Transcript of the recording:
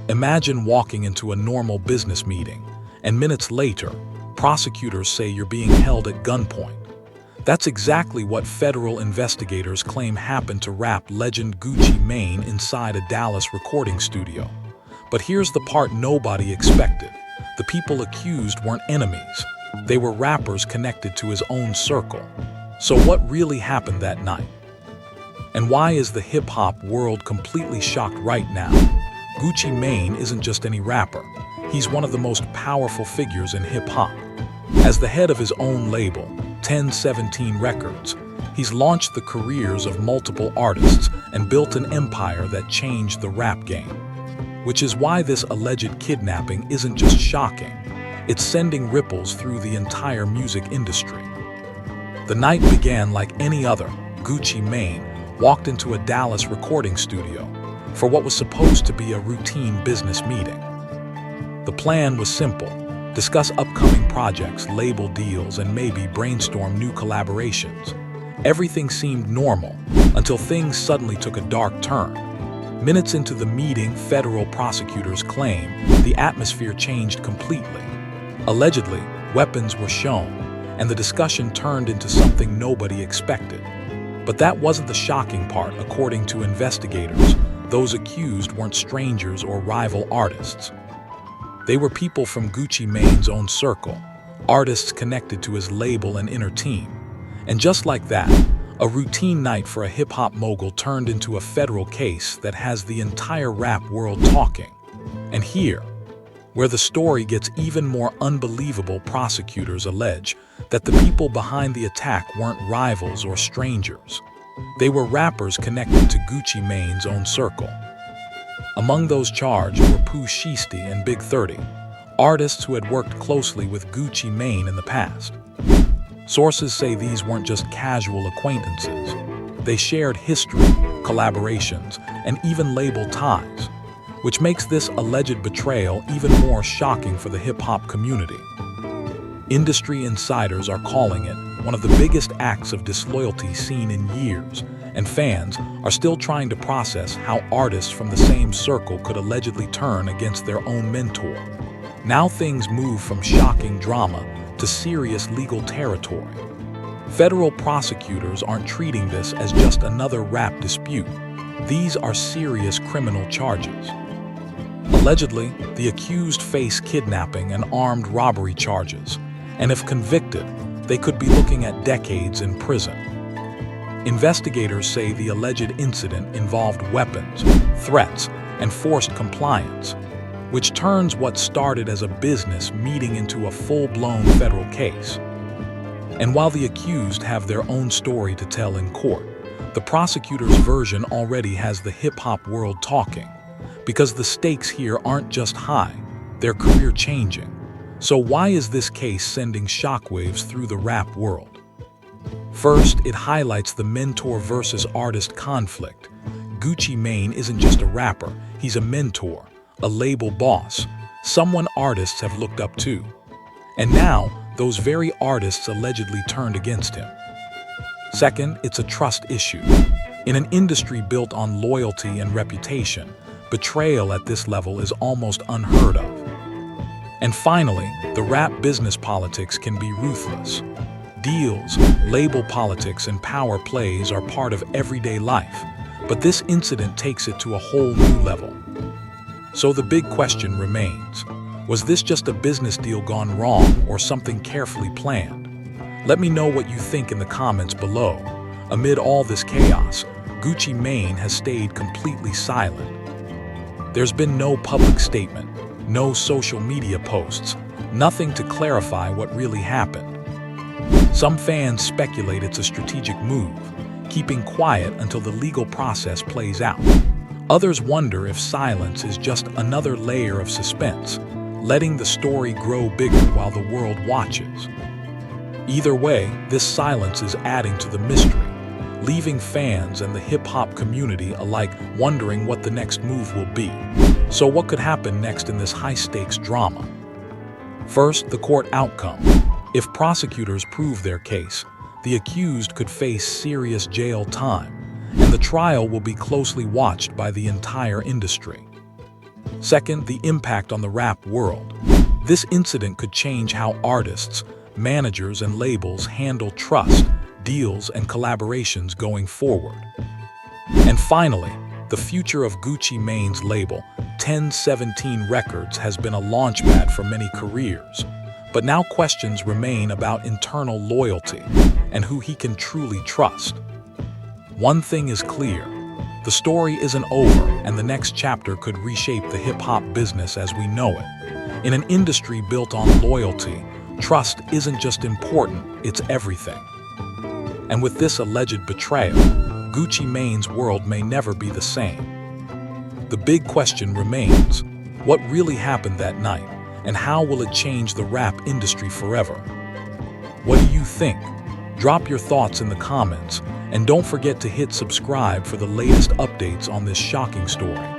Imagine walking into a normal business meeting, and minutes later, prosecutors say you're being held at gunpoint. That's exactly what federal investigators claim happened to rap legend Gucci Mane inside a Dallas recording studio. But here's the part nobody expected. The people accused weren't enemies. They were rappers connected to his own circle. So what really happened that night? And why is the hip-hop world completely shocked right now? Gucci Mane isn't just any rapper. He's one of the most powerful figures in hip-hop. As the head of his own label, 1017 Records, he's launched the careers of multiple artists and built an empire that changed the rap game. Which is why this alleged kidnapping isn't just shocking, it's sending ripples through the entire music industry. The night began like any other. Gucci Mane walked into a Dallas recording studio for what was supposed to be a routine business meeting. The plan was simple: discuss upcoming projects, label deals, and maybe brainstorm new collaborations. Everything seemed normal until things suddenly took a dark turn. Minutes into the meeting, federal prosecutors claim the atmosphere changed completely. Allegedly, weapons were shown, and the discussion turned into something nobody expected. But that wasn't the shocking part. According to investigators, those accused weren't strangers or rival artists. They were people from Gucci Mane's own circle, artists connected to his label and inner team. And just like that, a routine night for a hip-hop mogul turned into a federal case that has the entire rap world talking. And here, where the story gets even more unbelievable, prosecutors allege that the people behind the attack weren't rivals or strangers. They were rappers connected to Gucci Mane's own circle. Among those charged were Pooh Shiesty and Big 30, artists who had worked closely with Gucci Mane in the past. Sources say these weren't just casual acquaintances. They shared history, collaborations, and even label ties, which makes this alleged betrayal even more shocking for the hip-hop community. Industry insiders are calling it one of the biggest acts of disloyalty seen in years, and fans are still trying to process how artists from the same circle could allegedly turn against their own mentor. Now things move from shocking drama to serious legal territory. Federal prosecutors aren't treating this as just another rap dispute. These are serious criminal charges. Allegedly, the accused face kidnapping and armed robbery charges, and if convicted, they could be looking at decades in prison. Investigators say the alleged incident involved weapons, threats, and forced compliance, which turns what started as a business meeting into a full-blown federal case. And while the accused have their own story to tell in court, the prosecutor's version already has the hip-hop world talking, because the stakes here aren't just high, they're career-changing. So why is this case sending shockwaves through the rap world? First, it highlights the mentor versus artist conflict. Gucci Mane isn't just a rapper, he's a mentor, a label boss, someone artists have looked up to. And now, those very artists allegedly turned against him. Second, it's a trust issue. In an industry built on loyalty and reputation, betrayal at this level is almost unheard of. And finally, the rap business politics can be ruthless. Deals, label politics, and power plays are part of everyday life, but this incident takes it to a whole new level. So the big question remains, was this just a business deal gone wrong or something carefully planned? Let me know what you think in the comments below. Amid all this chaos, Gucci Mane has stayed completely silent. There's been no public statement, no social media posts, nothing to clarify what really happened. Some fans speculate it's a strategic move, keeping quiet until the legal process plays out. Others wonder if silence is just another layer of suspense, letting the story grow bigger while the world watches. Either way, this silence is adding to the mystery, leaving fans and the hip-hop community alike wondering what the next move will be. So what could happen next in this high-stakes drama? First, the court outcome. If prosecutors prove their case, the accused could face serious jail time, and the trial will be closely watched by the entire industry. Second, the impact on the rap world. This incident could change how artists, managers, and labels handle trust, deals, and collaborations going forward. And finally, the future of Gucci Mane's label, 1017 Records, has been a launchpad for many careers. But now questions remain about internal loyalty and who he can truly trust. One thing is clear. The story isn't over, and the next chapter could reshape the hip-hop business as we know it. In an industry built on loyalty, trust isn't just important, it's everything. And with this alleged betrayal, Gucci Mane's world may never be the same. The big question remains, what really happened that night, and how will it change the rap industry forever? What do you think? Drop your thoughts in the comments, and don't forget to hit subscribe for the latest updates on this shocking story.